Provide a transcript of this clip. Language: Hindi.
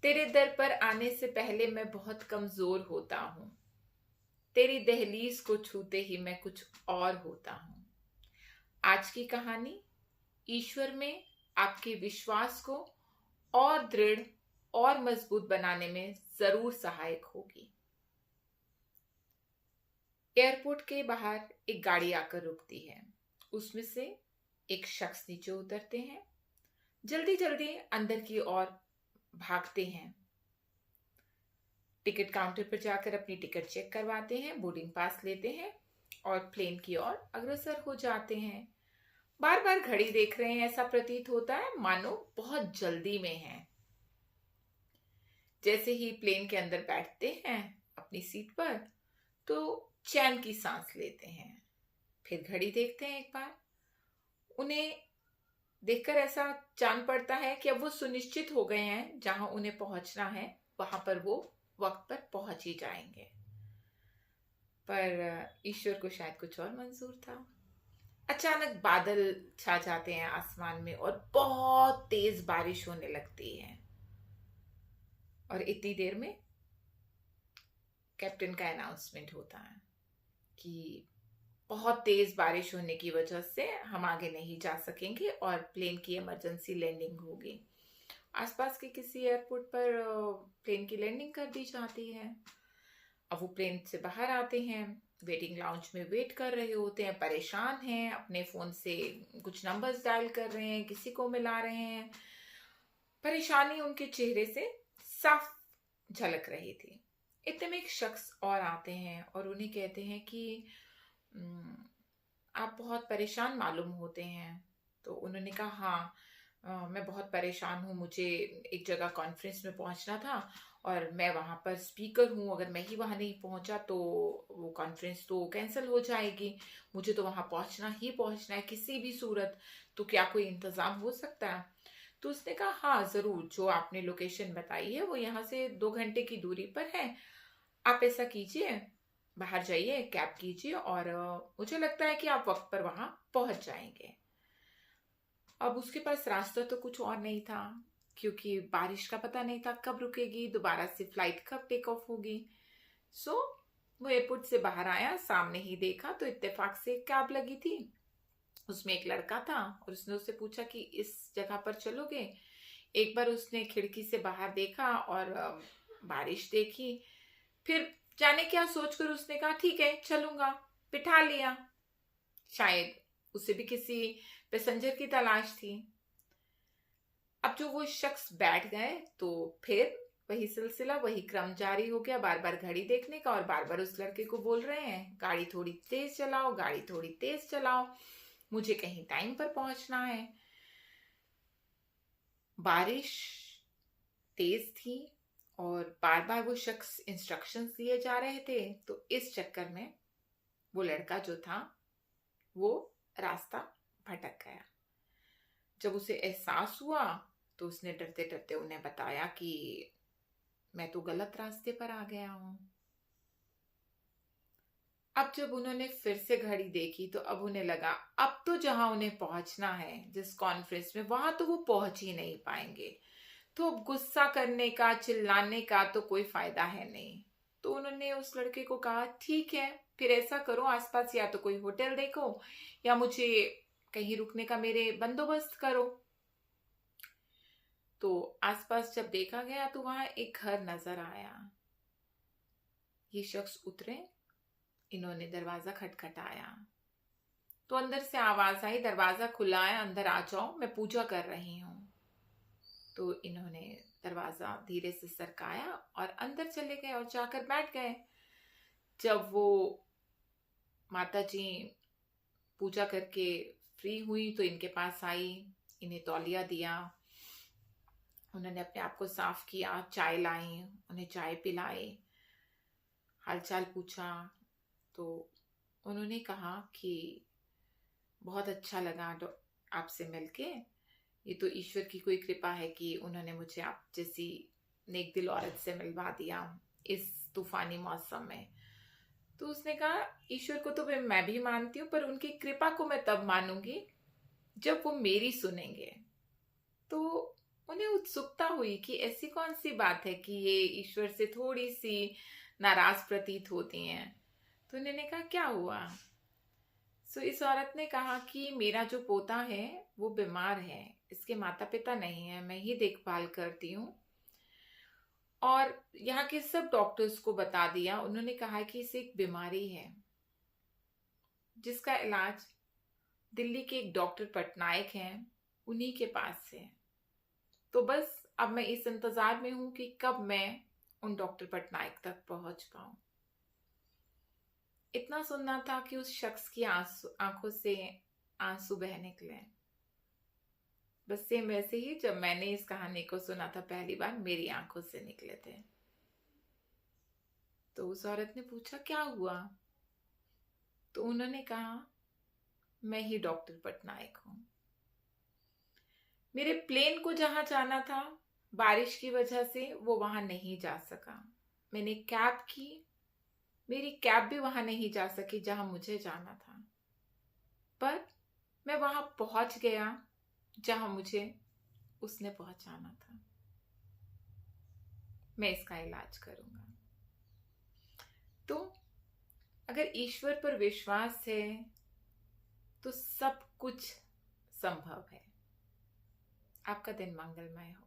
तेरे दर पर आने से पहले मैं बहुत कमजोर होता हूँ। तेरी दहलीज को छूते ही मैं कुछ और होता हूँ। आज की कहानी ईश्वर में आपके विश्वास को और दृढ़ और मजबूत बनाने में जरूर सहायक होगी। एयरपोर्ट के बाहर एक गाड़ी आकर रुकती है। उसमें से एक शख्स नीचे उतरते हैं। जल्दी जल्दी अंदर की ओर भागते हैं। टिकट काउंटर पर जाकर अपनी टिकट चेक करवाते हैं, बोर्डिंग पास लेते हैं और प्लेन की ओर अग्रसर हो जाते हैं। बार बार घड़ी देख रहे हैं, ऐसा प्रतीत होता है मानो बहुत जल्दी में हैं। जैसे ही प्लेन के अंदर बैठते हैं अपनी सीट पर, तो चैन की सांस लेते हैं। फिर घड़ी देखते हैं एक बार। उन्हें देखकर ऐसा जान पड़ता है कि अब वो सुनिश्चित हो गए हैं, जहां उन्हें पहुंचना है वहां पर वो वक्त पर पहुंच ही जाएंगे। पर ईश्वर को शायद कुछ और मंजूर था। अचानक बादल छा जाते हैं आसमान में और बहुत तेज बारिश होने लगती है। और इतनी देर में कैप्टन का अनाउंसमेंट होता है कि बहुत तेज बारिश होने की वजह से हम आगे नहीं जा सकेंगे और प्लेन की इमरजेंसी लैंडिंग होगी। आसपास के किसी एयरपोर्ट पर प्लेन की लैंडिंग कर दी जाती है। अब वो प्लेन से बाहर आते हैं, वेटिंग लाउंज में वेट कर रहे होते हैं, परेशान हैं, अपने फोन से कुछ नंबर्स डायल कर रहे हैं, किसी को मिला रहे हैं। परेशानी उनके चेहरे से साफ झलक रही थी। इतने में एक शख्स और आते हैं और उन्हें कहते हैं कि "हम्म, आप बहुत परेशान मालूम होते हैं।" तो उन्होंने कहा, हाँ, मैं बहुत परेशान हूँ। मुझे एक जगह कॉन्फ्रेंस में पहुंचना था और मैं वहां पर स्पीकर हूँ। अगर मैं ही वहां नहीं पहुंचा तो वो कॉन्फ्रेंस तो कैंसिल हो जाएगी। मुझे तो वहां पहुंचना ही पहुंचना है किसी भी सूरत। तो क्या कोई इंतजाम हो सकता है? तो उसने कहा, हाँ जरूर, जो आपने लोकेशन बताई है वो यहाँ से 2 घंटे की दूरी पर है। आप ऐसा कीजिए, बाहर जाइए, कैब कीजिए और मुझे लगता है कि आप वक्त पर वहां पहुंच जाएंगे। अब उसके पास रास्ता तो कुछ और नहीं था, क्योंकि बारिश का पता नहीं था कब रुकेगी, दोबारा से फ्लाइट कब टेक ऑफ होगी। सो वो एयरपोर्ट से बाहर आया, सामने ही देखा तो इत्तेफाक से एक कैब लगी थी। उसमें एक लड़का था और उसने उससे पूछा कि इस जगह पर चलोगे? एक बार उसने खिड़की से बाहर देखा और बारिश देखी। फिर जाने क्या सोचकर उसने कहा, ठीक है चलूंगा। बिठा लिया। शायद उसे भी किसी पैसेंजर की तलाश थी। अब जो वो शख्स बैठ गए तो फिर वही सिलसिला, वही क्रम जारी हो गया, बार बार घड़ी देखने का और बार बार उस लड़के को बोल रहे हैं, गाड़ी थोड़ी तेज चलाओ, गाड़ी थोड़ी तेज चलाओ, मुझे कहीं टाइम पर पहुंचना है। बारिश तेज थी और बार बार वो शख्स इंस्ट्रक्शंस दिए जा रहे थे। तो इस चक्कर में वो लड़का जो था वो रास्ता भटक गया। जब उसे एहसास हुआ तो उसने डरते डरते उन्हें बताया कि मैं तो गलत रास्ते पर आ गया हूं। अब जब उन्होंने फिर से घड़ी देखी तो अब उन्हें लगा अब तो जहां उन्हें पहुंचना है, जिस कॉन्फ्रेंस में, वहां तो वो पहुंच ही नहीं पाएंगे। तो अब गुस्सा करने का, चिल्लाने का तो कोई फायदा है नहीं। तो उन्होंने उस लड़के को कहा, ठीक है, फिर ऐसा करो, आसपास या तो कोई होटल देखो या मुझे कहीं रुकने का मेरे बंदोबस्त करो। तो आसपास जब देखा गया तो वहां एक घर नजर आया। ये शख्स उतरे, इन्होंने दरवाजा खटखटाया तो अंदर से आवाज आई, दरवाजा खुला है, अंदर आ जाओ, मैं पूजा कर रही हूँ। तो इन्होंने दरवाजा धीरे से सरकाया और अंदर चले गए और जाकर बैठ गए। जब वो माता जी पूजा करके फ्री हुई तो इनके पास आई, इन्हें तौलिया दिया, उन्होंने अपने आप को साफ किया, चाय लाई, उन्हें चाय पिलाई, हालचाल पूछा। तो उन्होंने कहा कि बहुत अच्छा लगा आपसे मिलके। ये तो ईश्वर की कोई कृपा है कि उन्होंने मुझे आप जैसी नेक दिल औरत से मिलवा दिया इस तूफानी मौसम में। तो उसने कहा, ईश्वर को तो मैं भी मानती हूँ, पर उनकी कृपा को मैं तब मानूंगी जब वो मेरी सुनेंगे। तो उन्हें उत्सुकता हुई कि ऐसी कौन सी बात है कि ये ईश्वर से थोड़ी सी नाराज प्रतीत होती हैं। तो उन्होंने कहा क्या हुआ। सो इस औरत ने कहा कि मेरा जो पोता है वो बीमार है, इसके माता पिता नहीं है, मैं ही देखभाल करती हूँ। और यहाँ के सब डॉक्टर्स को बता दिया, उन्होंने कहा कि इसे एक बीमारी है जिसका इलाज दिल्ली के एक डॉक्टर पटनायक हैं, उन्हीं के पास है। तो बस अब मैं इस इंतजार में हूं कि कब मैं उन डॉक्टर पटनायक तक पहुंच पाऊं। इतना सुनना था कि उस शख्स की आंखों से आंसू बह निकले। बस सेम वैसे ही जब मैंने इस कहानी को सुना था पहली बार, मेरी आंखों से निकले थे। तो उस औरत ने पूछा क्या हुआ। तो उन्होंने कहा मैं ही डॉक्टर पटनायक हूं। मेरे प्लेन को जहां जाना था, बारिश की वजह से वो वहां नहीं जा सका। मैंने कैब की, मेरी कैब भी वहां नहीं जा सकी जहां मुझे जाना था। पर मैं वहां पहुंच गया जहां मुझे उसने पहुंचाना था। मैं इसका इलाज करूंगा। तो अगर ईश्वर पर विश्वास है तो सब कुछ संभव है। आपका दिन मंगलमय हो।